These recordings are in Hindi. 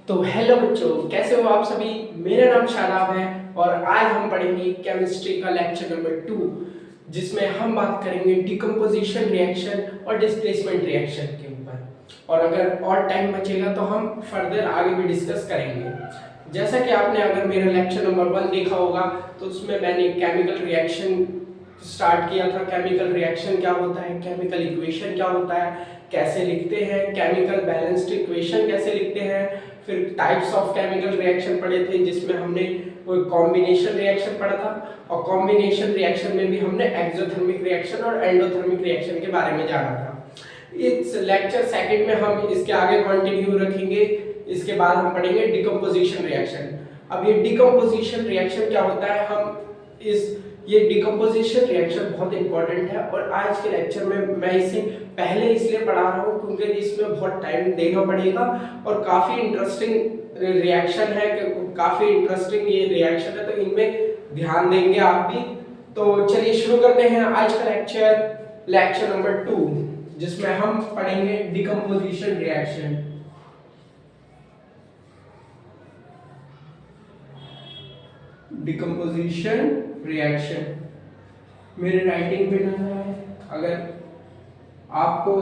तो हेलो बच्चों, कैसे हो आप सभी। मेरा नाम शादाब है और आज हम पढ़ेंगे केमिस्ट्री का लेक्चर नंबर 2, जिसमें हम बात करेंगे डिकम्पोजिशन रिएक्शन और डिस्प्लेसमेंट रिएक्शन के ऊपर। और अगर और टाइम बचेगा तो हम फर्दर आगे भी डिस्कस करेंगे। जैसा कि आपने अगर मेरा लेक्चर नंबर 1 देखा होगा तो उसमें मैंने केमिकल रिएक्शन स्टार्ट किया था। केमिकल रिएक्शन क्या होता है, केमिकल इक्वेशन क्या होता है, कैसे लिखते हैं, केमिकल बैलेंस्ड इक्वेशन कैसे लिखते हैं। फिर टाइप्स ऑफ केमिकल रिएक्शन पढ़े थे, जिसमें हमने कोई कॉम्बिनेशन रिएक्शन पढ़ा था, और कॉम्बिनेशन रिएक्शन में भी हमने एक्सोथर्मिक रिएक्शन और एंडोथर्मिक रिएक्शन के बारे में जाना था। इस लेक्चर सेकंड में हम इसके आगे कंटिन्यू रखेंगे। इसके बाद हम पढ़ेंगे डिकम्पोजिशन रिएक्शन। अब ये डिकम्पोजिशन रिएक्शन क्या होता है, हम ये डिकम्पोजिशन रिएक्शन बहुत इंपॉर्टेंट है और आज के लेक्चर में मैं इसे पहले इसलिए पढ़ा रहा हूँ क्योंकि इसमें बहुत टाइम देना पड़ेगा और काफ़ी इंटरेस्टिंग रिएक्शन है, काफ़ी इंटरेस्टिंग ये रिएक्शन है, तो इनमें ध्यान देंगे आप भी। तो चलिए शुरू करते हैं आज का लेक्चर नंबर 2, जिसमें हम पढ़ेंगे डिकम्पोजिशन रिएक्शन। डिकम्पोजिशन रिएक्शन मेरे राइटिंग पे ना है, अगर आपको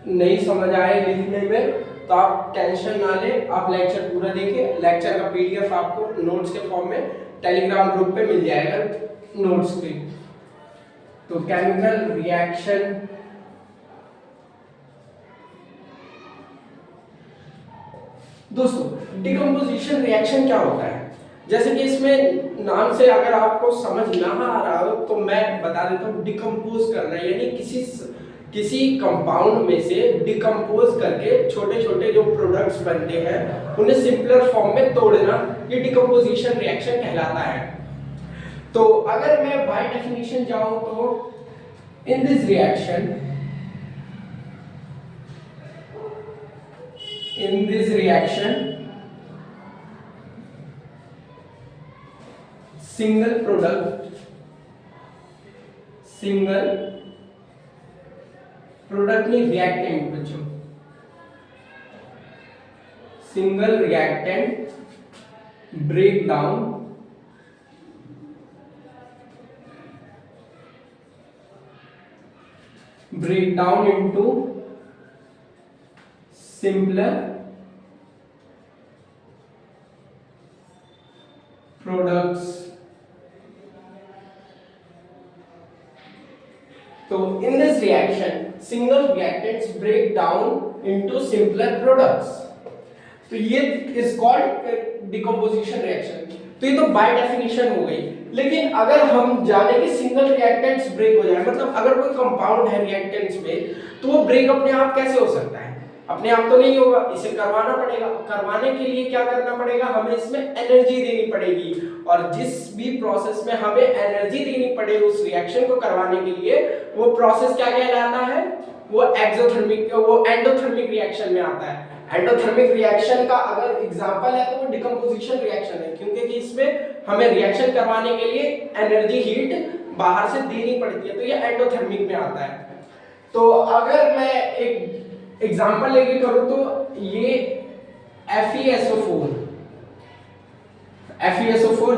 नहीं समझ आए लिखने में तो आप टेंशन ना लें, आप लेक्चर पूरा देखिए। लेक्चर का पीडीएफ आपको नोट्स के फॉर्म में टेलीग्राम ग्रुप पे मिल जाएगा नोट्स पे। तो केमिकल रिएक्शन दोस्तों, डिकम्पोजिशन रिएक्शन क्या होता है, जैसे कि इसमें नाम से अगर आपको समझ ना आ रहा हो तो मैं बता देता हूँ। डिकम्पोज करना यानी किसी कंपाउंड में से डिकम्पोज करके छोटे छोटे जो प्रोडक्ट्स बनते हैं उन्हें सिंपलर फॉर्म में तोड़ना, ये डिकम्पोजिशन रिएक्शन कहलाता है। तो अगर मैं बाय डेफिनेशन जाऊं तो in this reaction single product नहीं रिएक्टेंट बच्चों, single reactant break down into simpler products. तो in this reaction single reactants break down into simpler products, तो ये is called decomposition reaction। तो ये तो बाय डेफिनेशन हो गई, लेकिन अगर हम जाने कि सिंगल रिएक्टेंट्स ब्रेक हो जाए, मतलब अगर कोई कंपाउंड है रिएक्टेंट्स में तो वो ब्रेक अपने आप कैसे हो सकता है, अपने आप तो नहीं होगा, इसे करवाना पड़ेगा। करवाने के लिए क्या करना पड़ेगा, हमें इसमें एनर्जी देनी पड़ेगी, और जिस भी प्रोसेस में हमें एनर्जी देनी पड़े उस रिएक्शन को करवाने के लिए, वो प्रोसेस क्या कहलाता है, वो एंडोथर्मिक रिएक्शन में आता है। एंडोथर्मिक रिएक्शन का अगर एग्जांपल है तो वो डिकम्पोजिशन रिएक्शन है, क्योंकि कि इसमें हमें रिएक्शन करवाने के लिए एनर्जी हीट बाहर से देनी पड़ती है, तो ये एंडोथर्मिक में आता है। तो अगर मैं एक एग्जांपल लेके करूं तो ये FeSO4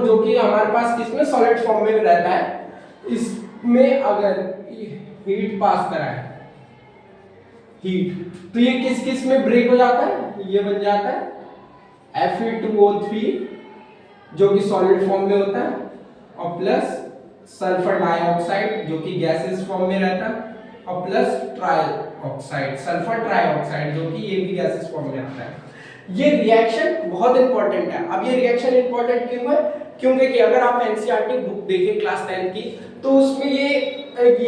जो कि हमारे पास किसमें सॉलिड फॉर्म में रहता है, इसमें अगर हीट पास कराए तो ये किस किस में ब्रेक हो जाता है, ये बन जाता है Fe2O3 जो कि सॉलिड फॉर्म में होता है, और प्लस सल्फर डाइऑक्साइड जो कि गैसेस फॉर्म में रहता है, और प्लस सल्फर ट्राइऑक्साइड जो कि ये भी गैसेस फॉर्म में आता है। ये रिएक्शन बहुत इंपॉर्टेंट है। अब ये रिएक्शन इंपॉर्टेंट क्यों है, क्योंकि कि अगर आप एनसीईआरटी बुक देखें क्लास 10 की तो उसमें ये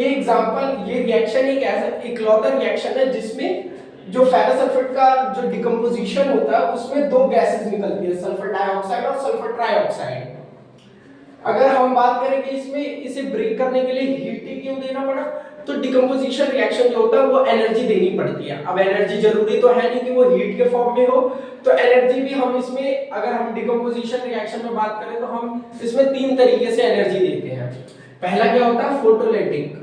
एग्जांपल, ये रिएक्शन एक ऐसा इकलौता रिएक्शन है जिसमें जो फेरस सल्फेट का जो डिकम्पोजिशन होता है उसमें दो गैसेस निकलती है, सल्फर डाइऑक्साइड और सल्फर ट्राइऑक्साइड। अगर हम बात करें कि इसमें इसे ब्रेक करने के लिए हीट क्यों देना पड़ा, तो डिकम्पोजिशन रिएक्शन जो होता है वो एनर्जी देनी पड़ती है। अब एनर्जी जरूरी तो है नहीं कि वो हीट के फॉर्म में हो, तो एनर्जी भी हम इसमें, अगर हम डिकम्पोजिशन रिएक्शन में बात करें तो हम इसमें 3 तरीके से एनर्जी देते हैं। पहला क्या होता है, फोटोलिटिक।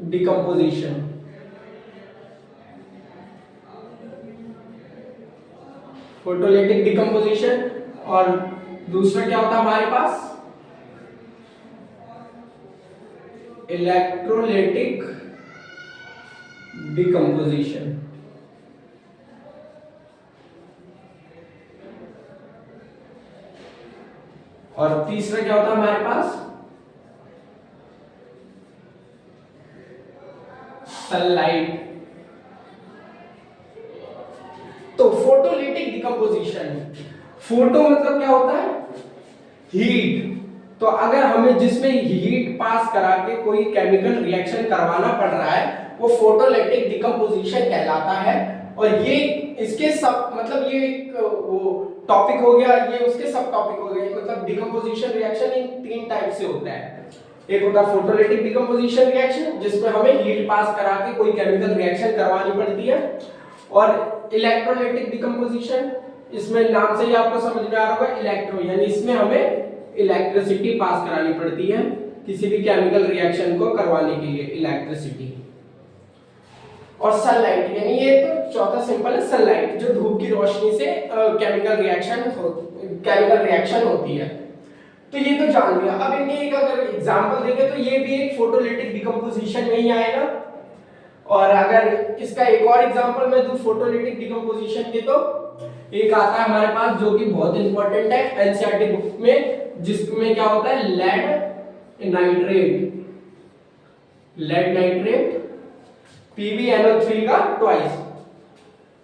डिकम्पोजिशन। Photolytic decomposition. और दूसरा क्या होता है हमारे पास, इलेक्ट्रोलाइटिक डिकम्पोजिशन। और तीसरा क्या होता है हमारे पास, सनलाइट। तो फोटोलिटिक डिकम्पोजिशन, फोटो मतलब क्या होता है, हीट। तो अगर हमें जिसमें हीट पास करा के कोई केमिकल रिएक्शन करवाना पड़ रहा है वो फोटोलिटिक डिकम्पोजिशन कहलाता है। और ये इसके सब मतलब ये एक वो टॉपिक हो गया, ये उसके सब टॉपिक हो गए। मतलब डिकम्पोजिशन रिएक्शन इन 3 टाइप से होता है। एक होता है फोटोलिटिक डिकम्पोजिशन रिएक्शन जिसमें हमें हीट पास करा के कोई केमिकल रिएक्शन करवानी पड़ती है, और इलेक्ट्रोलाइटिक डिकम्पोजिशन, इसमें नाम से ही आपको समझ में आ रहा होगा, इलेक्ट्रो यानी इसमें हमें इलेक्ट्रिसिटी पास करानी पड़ती है किसी भी केमिकल रिएक्शन को करवाने के लिए, इलेक्ट्रिसिटी। और सनलाइट यानी ये तो चौथा सिंपल है, सनलाइट जो धूप की रोशनी से केमिकल रिएक्शन होती है। तो ये तो जान लिया। अब इनके एक अगर एग्जांपल देखें तो ये भी एक फोटोलिटिक डिकम्पोजिशन में ही आएगा। और अगर इसका एक और एग्जांपल मैं दूं फोटोलिटिक डिकम्पोजिशन के, तो एक आता है हमारे पास जो कि बहुत इंपॉर्टेंट है एनसीईआरटी बुक में, जिसमें क्या होता है, लेड नाइट्रेट PbNO3 का ट्वाइस।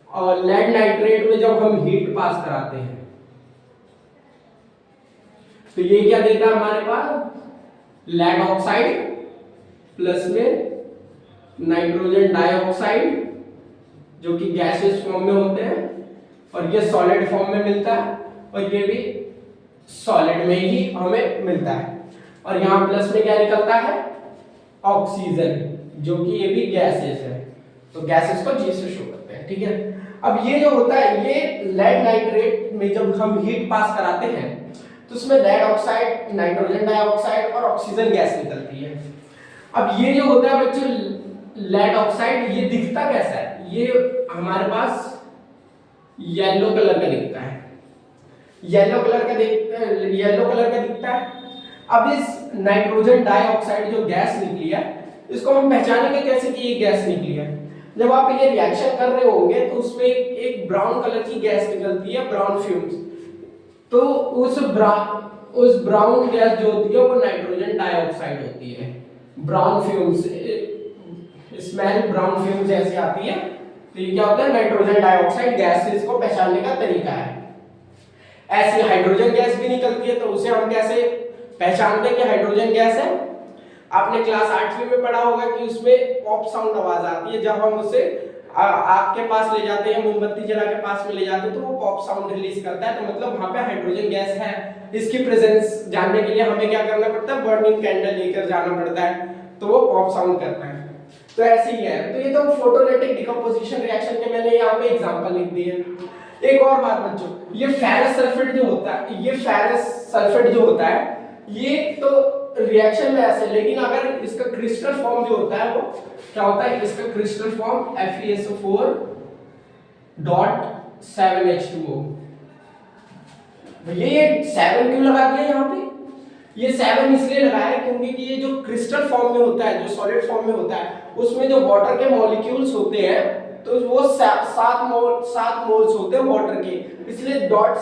और लेड नाइट्रेट में जब हम हीट पास कराते हैं तो ये क्या देता है हमारे पास, लेड ऑक्साइड प्लस में नाइट्रोजन डाइऑक्साइड जो कि गैसेस फॉर्म में होते हैं, और ये सॉलिड फॉर्म में मिलता है, और ये भी सॉलिड में ही हमें मिलता है। और यहाँ प्लस में क्या निकलता है, ऑक्सीजन, जो कि ये भी गैसेस है। तो गैसेस को जी से शो करते हैं, ठीक है। अब ये जो होता है, ये लेड नाइट्रेट में जब हम हीट पास कराते हैं तो उसमें लेड ऑक्साइड, नाइट्रोजन डाइऑक्साइड और ऑक्सीजन गैस निकलती है। अब ये जो होता है बच्चों लेड ऑक्साइड, ये दिखता कैसा है, ये हमारे पास येलो कलर का दिखता है, येलो कलर का दिखता है। अब इस नाइट्रोजन डाइऑक्साइड जो गैस निकली है, इसको हम पहचानेंगे कैसे कि ये गैस निकली है। जब आप ये रिएक्शन कर रहे होंगे तो उसमें एक ब्राउन कलर की गैस निकलती है, ब्राउन फ्यूम्स। तो उस ब्राउन गैस जो होती है वो नाइट्रोजन डाइऑक्साइड होती है। Brown fumes, smell brown fumes जैसी आती है, तो ये क्या होता है, नाइट्रोजन डाइऑक्साइड गैस से इसको पहचानने का तरीका है। ऐसी हाइड्रोजन गैस भी निकलती है, तो उसे हम कैसे पहचानते हैं कि हाइड्रोजन गैस है। आपने क्लास 8वीं में पढ़ा होगा कि उसमें पॉप साउंड आवाज आती है जब हम उसे आग के पास ले जाते हैं, मोमबत्ती जला के पास में ले जाते हैं, तो वो पॉप साउंड रिलीज करता है। तो मतलब वहां पे हाइड्रोजन गैस है। इसकी प्रेजेंस जानने के लिए हमें क्या करना पड़ता है, बर्निंग कैंडल लेकर जाना पड़ता है, तो वो पॉप साउंड करता है। तो ऐसे ही है। तो ये तो फोटोलिटिक डिकम्पोजिशन रिएक्शन के मैंने यहाँ पे एग्जांपल लिख दिए। एक और बात बच्चों, ये फेरस सल्फेट जो होता है, ये तो रिएक्शन में ऐसे, लेकिन अगर इसका क्रिस्टल फॉर्म जो होता है वो क्या होता है, इसका क्रिस्टल फॉर्म FeSO4.7H2O। भैया ये 7 क्यों लगा दिया यहाँ पे, ये 7 इसलिए लगाया है क्योंकि ये जो क्रिस्टल फॉर्म में होता है, जो सॉलिड फॉर्म में होता है, उसमें जो वाटर के मॉलिक्यूल्स होते हैं तो वो 7 मोल्स होते हैं वाटर के, इसलिए डॉट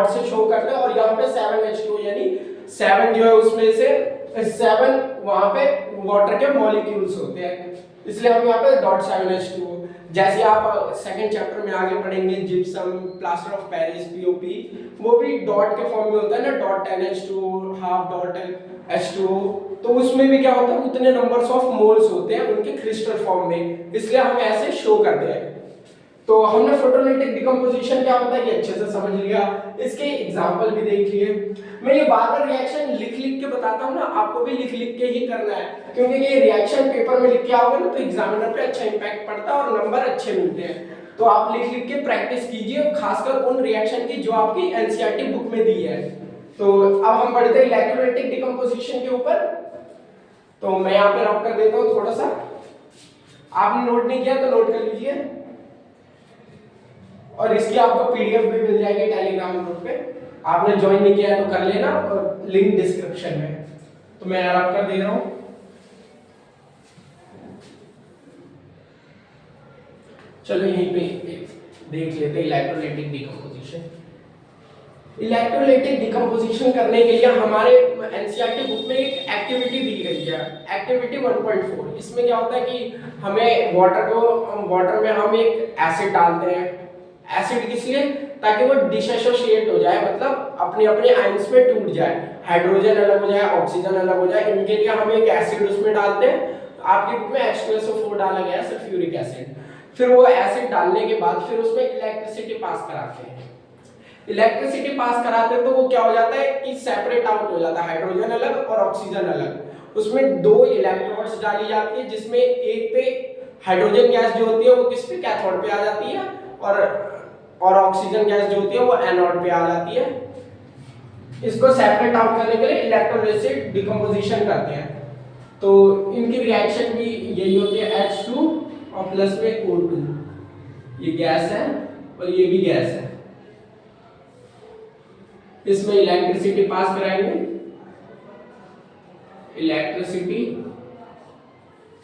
से शो करते हैं। और यहाँ पे 7H2 यानी 7 जो है उसमें से 7 वहां पे वाटर के मॉलिक्यूल्स होते हैं, इसलिए हम यहाँ पे .7H2O। जैसे आप सेकंड चैप्टर में आगे पढ़ेंगे gypsum, plaster of Paris, POP, वो भी डॉट के फॉर्म में होता है ना, .10H2O, ½ H2O। तो उसमें भी क्या होता है, उतने नंबर्स ऑफ मोल्स होते हैं उनके क्रिस्टल फॉर्म में, इसलिए हम ऐसे शो करते हैं। तो हमने फोटोलिटिक डिकम्पोजिशन क्या होता है ये अच्छे से समझ लिया, इसके एग्जांपल भी देख लिए। मैं ये बार-बार रिएक्शन लिख के बताता हूँ ना, आपको भी लिख के ही करना है, क्योंकि ये रिएक्शन पेपर में लिख के आओगे ना तो एग्जामिनर पे अच्छा इंपैक्ट पड़ता है और नंबर अच्छे मिलते हैं। तो आप लिख के प्रैक्टिस कीजिए, खासकर उन रिएक्शन की जो आपकी एनसीईआरटी बुक में दी है। तो अब हम बढ़ते हैं इलेक्ट्रोलाइटिक डिकम्पोजिशन के ऊपर। तो मैं यहाँ पे रब कर देता हूँ थोड़ा सा, आपने नोट नहीं किया तो नोट कर लीजिए, और इसकी आपको पीडीएफ भी मिल जाएगी टेलीग्राम ग्रुप पे, आपने ज्वाइन नहीं किया है तो कर लेना, और लिंक डिस्क्रिप्शन में। तो मैं रब कर दे रहा हूँ। चलो यहीं पे देख लेते हैं इलेक्ट्रोलाइटिक डिकम्पोजिशन। इलेक्ट्रोलाइटिक डिकम्पोजिशन करने के लिए हमारे एनसीईआरटी बुक में एक एक्टिविटी दी गई है, एक्टिविटी 1.4। इसमें क्या होता है कि हमें वाटर में हम एक एसिड डालते हैं। एसिड किस लिए? ताकि वो डिसोसिएट हो जाए, मतलब अपने अपने आयंस में टूट जाए, हाइड्रोजन अलग हो जाए, ऑक्सीजन अलग हो जाए। इनके लिए हम एक एसिड उसमें डालते हैं। आपकी बुक में H2SO4 डाला गया है, सल्फ्यूरिक एसिड। फिर वो एसिड डालने के बाद फिर उसमें इलेक्ट्रिसिटी पास कराते हैं। इलेक्ट्रिसिटी पास कराते तो वो क्या हो जाता है कि सेपरेट आउट हो जाता है, हाइड्रोजन अलग और ऑक्सीजन अलग। उसमें दो इलेक्ट्रोड्स डाली जाती है, जिसमें एक पे हाइड्रोजन गैस जो होती है वो किस पे, कैथोड पे आ जाती है, और ऑक्सीजन गैस जो होती है वो एनोड पे आ जाती है। इसको सेपरेट आउट करने के लिए इलेक्ट्रोलाइसिस डिकम्पोजिशन करते हैं। तो इनकी रिएक्शन भी यही होती है, H2 और प्लस में O2, ये गैस है और ये भी गैस है। इसमें इलेक्ट्रिसिटी पास कराएंगे, इलेक्ट्रिसिटी,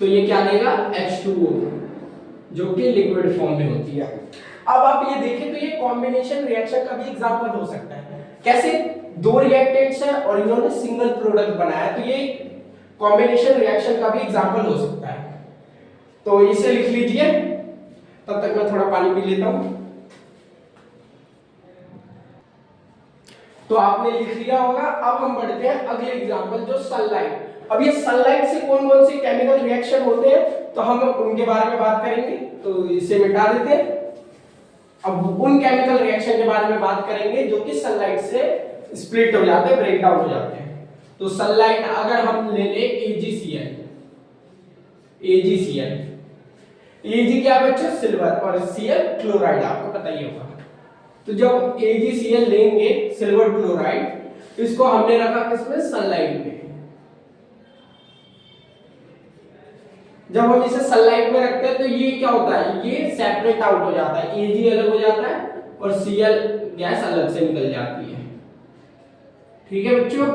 तो ये क्या देगा, H2O, जो कि लिक्विड फॉर्म में होती है। अब आप ये देखें तो ये कॉम्बिनेशन रिएक्शन का भी एग्जांपल हो सकता है। कैसे? दो रिएक्टेंट्स हैं और इन्होंने सिंगल प्रोडक्ट बनाया, तो ये कॉम्बिनेशन रिएक्शन का भी एग्जांपल हो सकता है। तो इसे लिख लीजिए, तब तक मैं थोड़ा पानी पी लेता हूं। तो आपने लिख लिया होगा। अब हम बढ़ते हैं अगले एग्जांपल, जो सनलाइट। अब ये सनलाइट से कौन कौन से केमिकल रिएक्शन होते हैं तो हम उनके बारे में बात करेंगे। तो इसे मिटा देते हैं। अब उन केमिकल रिएक्शन के बारे में बात करेंगे जो कि सनलाइट से स्प्लिट हो जाते हैं, ब्रेक डाउन हो जाते हैं। तो सनलाइट अगर हम ले ले AgCl, Ag क्या बच्चों, सिल्वर, और Cl क्लोराइड, आपको पता ही होगा। तो जब AgCl लेंगे, सिल्वर क्लोराइड, इसको हमने रखा किसमें, सनलाइट में। जब हम इसे सनलाइट में रखते हैं तो ये क्या होता है, ये सेपरेट आउट हो जाता है, Ag अलग हो जाता है और Cl गैस अलग से निकल जाती है। ठीक है बच्चों।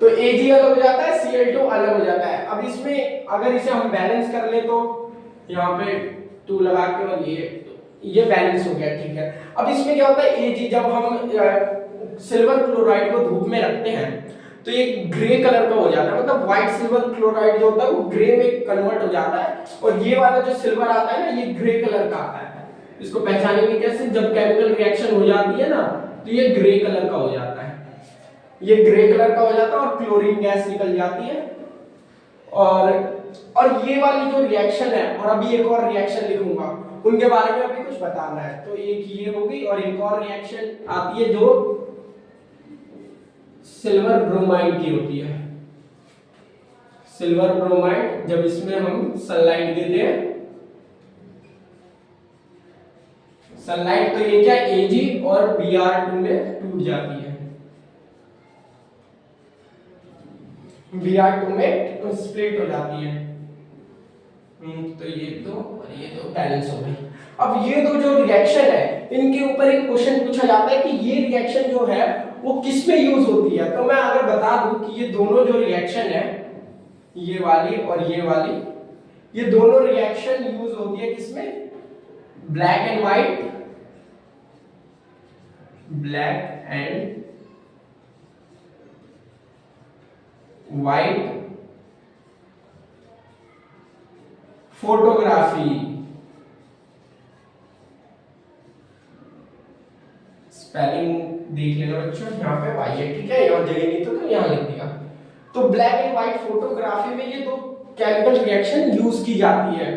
तो Ag अलग हो जाता है, Cl2 अलग हो जाता है। अब इसमें अगर इसे हम बैलेंस कर ले तो यहाँ पे 2 लगा के, और ये बैलेंस हो गया, ठीक है। अब इसमें क्या होता है, Ag जब हम सिल्वर क्लोराइड को धूप में रखते हैं तो ये ग्रे कलर का हो जाता है, मतलब व्हाइट सिल्वर क्लोराइड जो होता है वो ग्रे में कन्वर्ट हो जाता है, और ये वाला जो सिल्वर आता है ना, ये ग्रे कलर का आता है। इसको पहचानेंगे कैसे, जब केमिकल रिएक्शन हो जाती है ना तो ये ग्रे कलर का हो जाता है, ये ग्रे कलर का हो जाता है और क्लोरीन गैस निकल जाती है। और ये वाली जो रिएक्शन है, और अभी एक और रिएक्शन लिखूंगा, उनके बारे में अभी कुछ बताना है। तो एक ये होगी, और एक और रिएक्शन आती है जो सिल्वर ब्रोमाइड की होती है। सिल्वर ब्रोमाइड, जब इसमें हम सनलाइट देते हैं, सनलाइट, तो ये क्या, Ag और Br2 में टूट जाती है, Br2 में स्प्लिट हो जाती है। तो ये तो बैलेंस हो गई। अब ये दो जो रिएक्शन है, इनके ऊपर एक क्वेश्चन पूछा जाता है कि ये रिएक्शन जो है वो किस में यूज होती है। तो मैं अगर बता दूं कि ये दोनों जो रिएक्शन है, ये वाली और ये वाली, ये दोनों रिएक्शन यूज होती है किसमें, black and white, black and white photography. Spelling देख लेना बच्चों, यहाँ पे वाई है, ठीक है, यहाँ जगह नहीं तो यहाँ लिख दिया। तो ब्लैक एंड व्हाइट फोटोग्राफी में ये दो केमिकल रिएक्शन यूज की जाती है।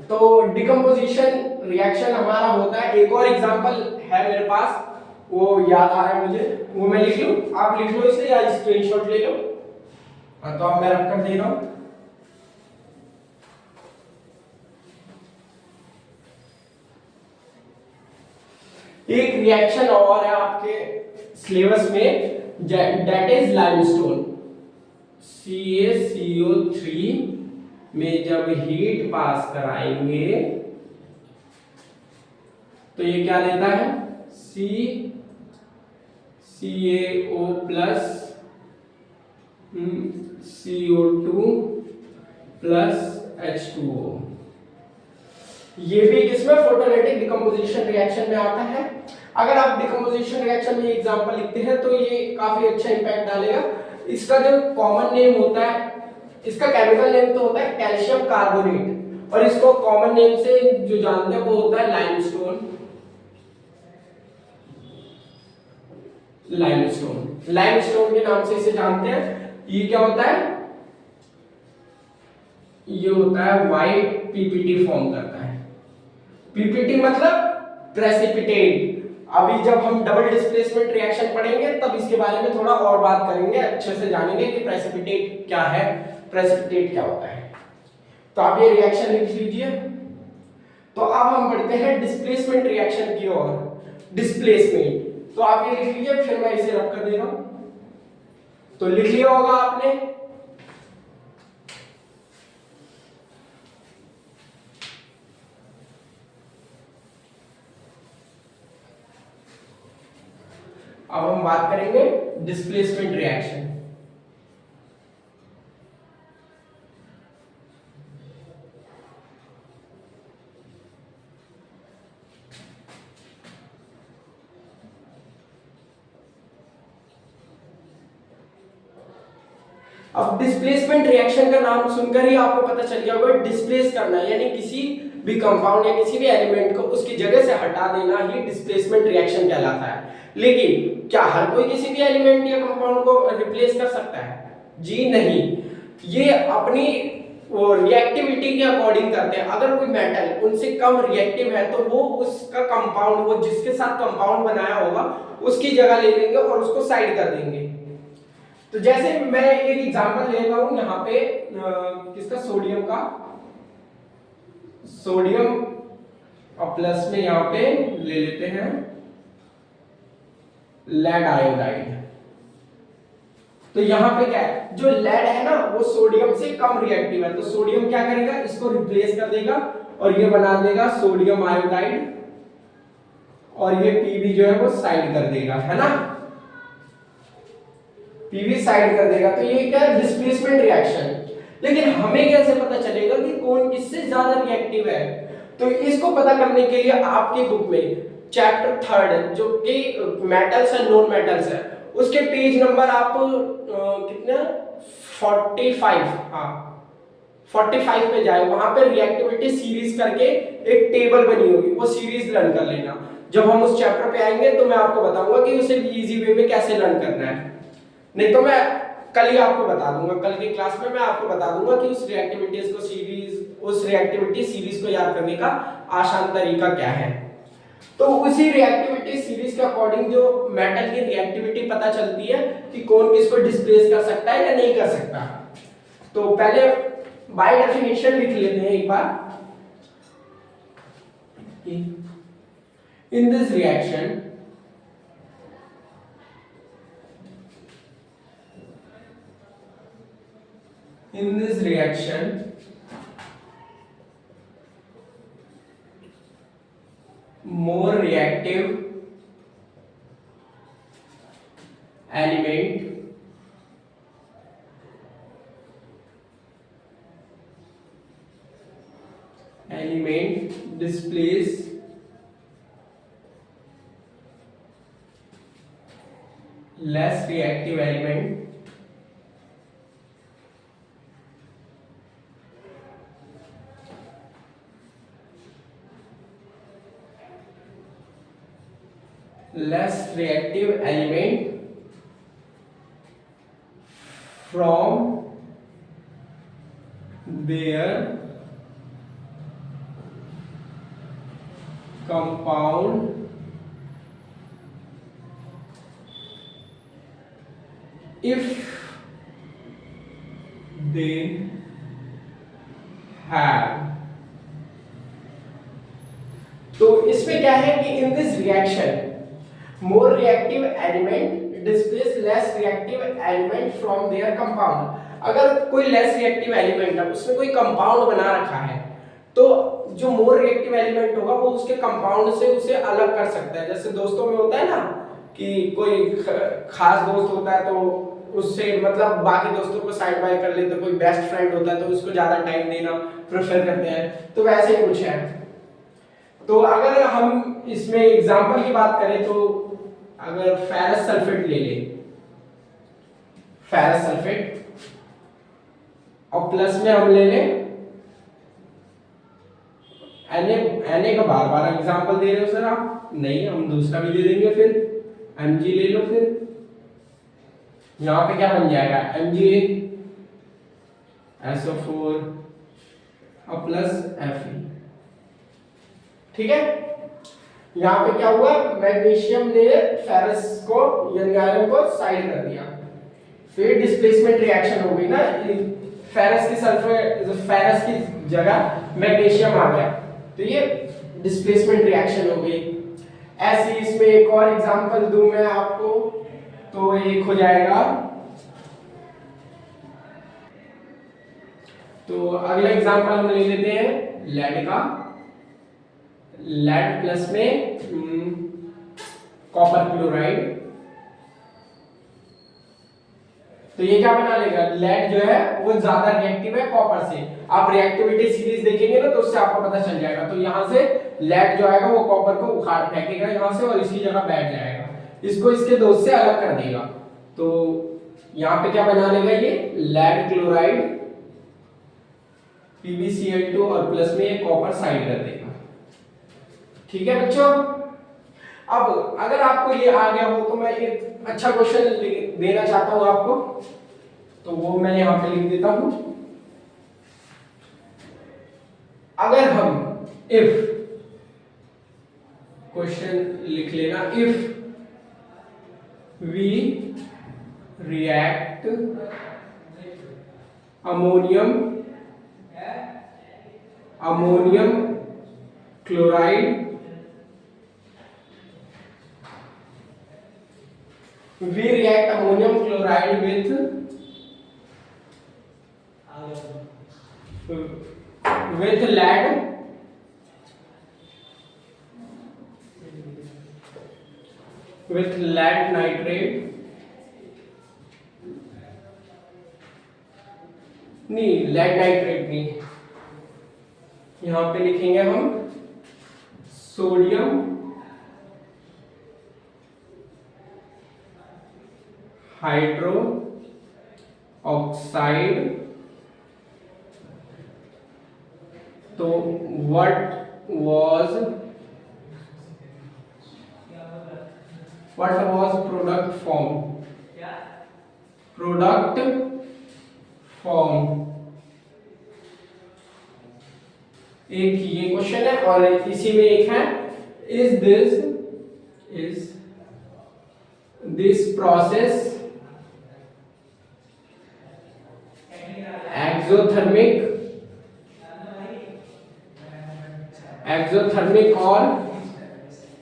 तो डिकम्पोजिशन रिएक्शन हमारा होता है। एक और एग्जांपल है मेरे पास, वो याद आ रहा है मुझे, वो मैं लिख लूं, आप लिख लो इसे या स्क्रीनशॉट ले लो। तो अब मैं रख कर दे रहा हूं। एक रिएक्शन और है आपके सिलेबस में, दैट इज लाइमस्टोन। CaCO3 में जब हीट पास कराएंगे तो ये क्या लेता है, CaO plus CO2 plus H2O। ये भी किसमें, फोटोलिटिक डिकम्पोजिशन रिएक्शन में आता है। अगर आप डिकम्पोजिशन रिएक्शन में एग्जांपल लिखते हैं तो ये काफी अच्छा इंपैक्ट डालेगा। इसका जो कॉमन नेम होता है, इसका केमिकल नेम तो होता है कैल्शियम कार्बोनेट, और इसको कॉमन नेम से जो जानते हैं वो होता है लाइमस्टोन। लाइमस्टोन के नाम से इसे जानते हैं। ये क्या होता है, ये होता है व्हाइट पीपीटी फॉर्म करता है। पीपीटी मतलब प्रेसिपिटेट। अभी जब हम डबल डिस्प्लेसमेंट रिएक्शन पढ़ेंगे तब इसके बारे में थोड़ा और बात करेंगे, अच्छे से जानेंगे कि प्रेसिपिटेट क्या है, प्रेसिपिटेट क्या होता है। तो आप ये रिएक्शन लिख लीजिए। तो अब हम बढ़ते हैं डिस्प्लेसमेंट रिएक्शन की ओर। डिस्प्लेसमेंट तो आप ये लिख लीजिए, फिर मैं इसे रब कर दे रहा हूं। तो लिख लिया होगा आपने। अब हम बात करेंगे डिस्प्लेसमेंट रिएक्शन। अब डिस्प्लेसमेंट रिएक्शन का नाम सुनकर ही आपको पता चल गया होगा, डिस्प्लेस करना यानी किसी भी कंपाउंड या किसी भी एलिमेंट को उसकी जगह से हटा देना ही डिस्प्लेसमेंट रिएक्शन कहलाता है। लेकिन क्या हर कोई किसी भी एलिमेंट या कंपाउंड को रिप्लेस कर सकता है? जी नहीं, ये अपनी वो रिएक्टिविटी के अकॉर्डिंग करते हैं। अगर कोई मेटल उनसे कम रिएक्टिव है तो वो उसका कंपाउंड, वो जिसके साथ कंपाउंड बनाया होगा उसकी जगह ले लेंगे और उसको साइड कर देंगे। तो जैसे मैं एक एग्जांपल लेता हूं यहाँ पे किसका, सोडियम का। सोडियम और प्लस में यहाँ पे ले लेते हैं लेड आयोडाइड। तो यहाँ पे क्या है, जो लेड है ना वो सोडियम से कम रिएक्टिव है, तो सोडियम क्या करेगा, इसको रिप्लेस कर देगा और ये बना देगा सोडियम आयोडाइड, और ये पीबी जो है वो साइड कर देगा, है ना, पीवी साइड कर देगा। तो ये क्या है, डिस्प्लेसमेंट रिएक्शन। लेकिन हमें कैसे पता चलेगा कि कौन किससे ज्यादा रिएक्टिव है? तो इसको पता करने के लिए आपके बुक में चैप्टर 3 जो कि मेटल्स एंड नॉन मेटल्स है, उसके पेज नंबर आप कितना 45, हाँ 45 पे जाए, वहां पे रिएक्टिविटी सीरीज करके एक टेबल बनी होगी, वो सीरीज लर्न कर लेना। जब हम उस चैप्टर पे आएंगे तो मैं आपको बताऊंगा कि उसे इजी वे में कैसे लर्न करना है। नहीं तो मैं कल ही आपको बता दूंगा, कल की क्लास में मैं आपको बता दूंगा कि उस रिएक्टिविटी सीरीज को याद करने का आसान तरीका क्या है। तो उसी रिएक्टिविटी सीरीज के अकॉर्डिंग जो मेटल की रिएक्टिविटी पता चलती है कि कौन किसको डिस्प्लेस कर सकता है या नहीं कर सकता। तो पहले बाय डेफिनेशन लिख लेते हैं एक बार। In this reaction more reactive element displace less reactive element from their compound if they have तो इसमें क्या है कि इन this reaction more reactive element displace less reactive element from there compound. अगर कोई लेस रिएक्टिव एलिमेंट है, उसने कोई कंपाउंड बना रखा है, तो जो मोर रिएक्टिव एलिमेंट होगा वो उसके कंपाउंड से उसे अलग कर सकता है। जैसे दोस्तों में होता है ना कि कोई खास दोस्त होता है तो उससे मतलब बाकी दोस्तों को साइड बाय कर लेते, कोई बेस्ट फ्रेंड होता है तो उसको ज्यादा टाइम देना प्रेफर करते हैं, तो वैसे ही कुछ है। तो अगर हम इसमें एग्जांपल की बात करें तो अगर फेरस सल्फेट ले ले, फेरस सल्फेट और प्लस में हम ले लें Na का बार बार एग्जांपल दे रहे हो सर आप? नहीं, हम दूसरा भी दे देंगे, फिर Mg ले लो। फिर यहाँ पे क्या बन जाएगा? Mg SO4 और प्लस Fe। ठीक है, यहाँ पे क्या हुआ, मैग्नीशियम ने फेरस को यानी आयरन को साइड कर दिया, फिर डिस्प्लेसमेंट रिएक्शन हो गई ना, फेरस की सल्फर फेरस की जगह मैग्नीशियम आ गया, तो ये डिस्प्लेसमेंट रिएक्शन हो गई। ऐसे इसमें एक और एग्जांपल दूं मैं आपको, तो एक हो जाएगा, तो अगला एग्जांपल हम ले लेते हैं लेड का। लेड प्लस में कॉपर क्लोराइड, तो ये क्या बना लेगा, लेड जो है वो ज्यादा रिएक्टिव है कॉपर से। आप रिएक्टिविटी सीरीज देखेंगे ना तो उससे आपको पता चल जाएगा। तो यहाँ से लेड जो आएगा वो कॉपर को उखाड़ फेंकेगा यहाँ से और इसकी जगह बैठ जाएगा, इसको इसके दोस्त से अलग कर देगा। तो यहाँ पे क्या बना लेगा ये लेड क्लोराइड PbCl2 और प्लस में ये कॉपर साइड कर देगा। ठीक है बच्चों, अब अगर आपको ये आ गया हो तो मैं एक अच्छा क्वेश्चन देना चाहता हूं आपको, तो वो मैं यहां पे लिख देता हूं। अगर हम इफ, क्वेश्चन लिख लेना, if we react ammonium chloride we react ammonium chloride with lead nitrate, नहीं lead nitrate नहीं, यहां पे लिखेंगे हम सोडियम हाइड्रो ऑक्साइड। तो what was product form, एक ये क्वेश्चन है और इसी में एक है, is this process exothermic और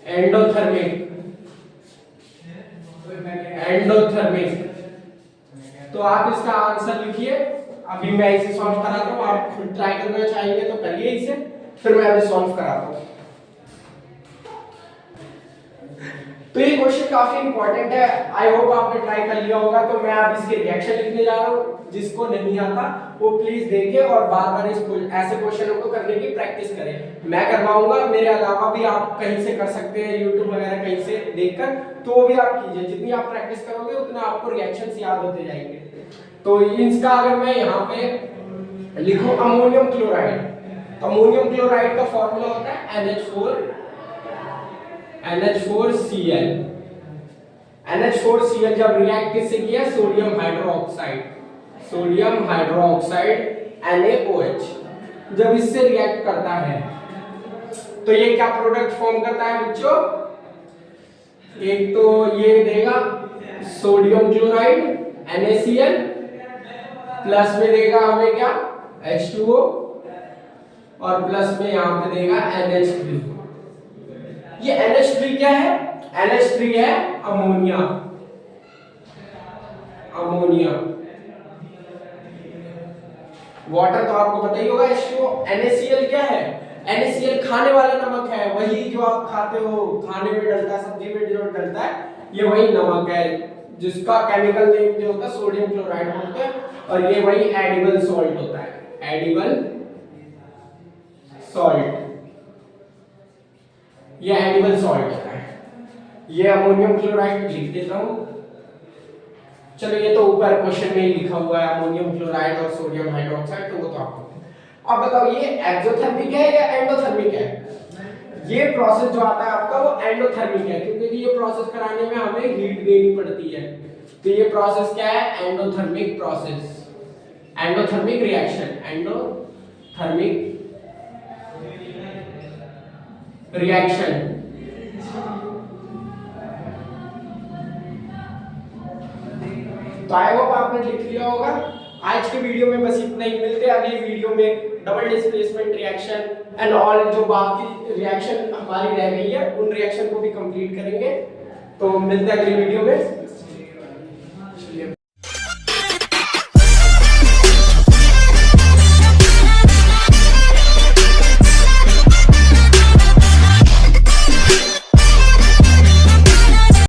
एंडोथर्मिक। तो आप इसका आंसर लिखिए, अभी मैं इसे सॉल्व कराता हूँ, आप खुद ट्राई करना चाहेंगे तो करिए इसे, फिर मैं अभी सॉल्व कराता हूँ। तो ये क्वेश्चन काफी इंपॉर्टेंट है, आई होप आपने ट्राई कर लिया होगा। तो मैं अब इसके रिएक्शन लिखने जा रहा हूँ, जिसको नहीं आता वो प्लीज देखे और बार बार इस ऐसे क्वेश्चनों को करने की प्रैक्टिस करें। मैं करवाऊंगा, मेरे अलावा भी आप कहीं से कर सकते हैं, यूट्यूब वगैरह कहीं से देखकर, तो वो भी आप कीजिए। जितनी आप प्रैक्टिस करोगे उतना आपको रिएक्शंस याद होते जाएंगे। तो इसका अगर मैं यहाँ पे लिखूं अमोनियम क्लोराइड, तो अमोनियम क्लोराइड का फॉर्मूला होता है NH4Cl। NH4Cl जब रिएक्ट किससे किया, सोडियम हाइड्रोक्साइड NaOH, जब इससे रिएक्ट करता है तो ये क्या प्रोडक्ट फॉर्म करता है बच्चों, एक तो ये देगा सोडियम क्लोराइड NaCl, प्लस में देगा हमें क्या H2O और प्लस में यहाँ पे देगा NH3। ये NH3 क्या है? NH3 है अमोनिया। अमोनिया। वाटर तो आपको पता ही होगा H2O। NaCl क्या है? NaCl खाने वाला नमक है, वही जो आप खाते हो, खाने में डलता है, सब्जी में जो डलता है, ये वही नमक है जिसका केमिकल नेम जो होता है सोडियम क्लोराइड बोलते हैं, और ये वही एडिबल सॉल्ट होता है, एडिबल सॉल्ट। ये एडिबल सॉल्ट होता है। ये अमोनियम क्लोराइड लिख देता हूं। चलो ये तो ऊपर क्वेश्चन में ही लिखा हुआ है अमोनियम क्लोराइड और सोडियम हाइड्रोक्साइड, तो वो तो आपको। अब बताओ ये एक्सोथर्मिक है या एंडोथर्मिक है? ये प्रोसेस जो आता है आपका वो एंडोथर्मिक है, क्योंकि ये प्रोसेस कराने में हमें हीट देनी पड़ती है। तो ये प्रोसेस क्या है? Endothermic process, endothermic reaction, endothermic reaction. तो आई होप आपने लिख लिया होगा। आज के वीडियो में बस इतना ही, मिलते हैं अगली वीडियो में double displacement reaction and all, जो बाकी रिएक्शन हमारी रह गई है उन रिएक्शन को भी कंप्लीट करेंगे। तो मिलते हैं अगली वीडियो में।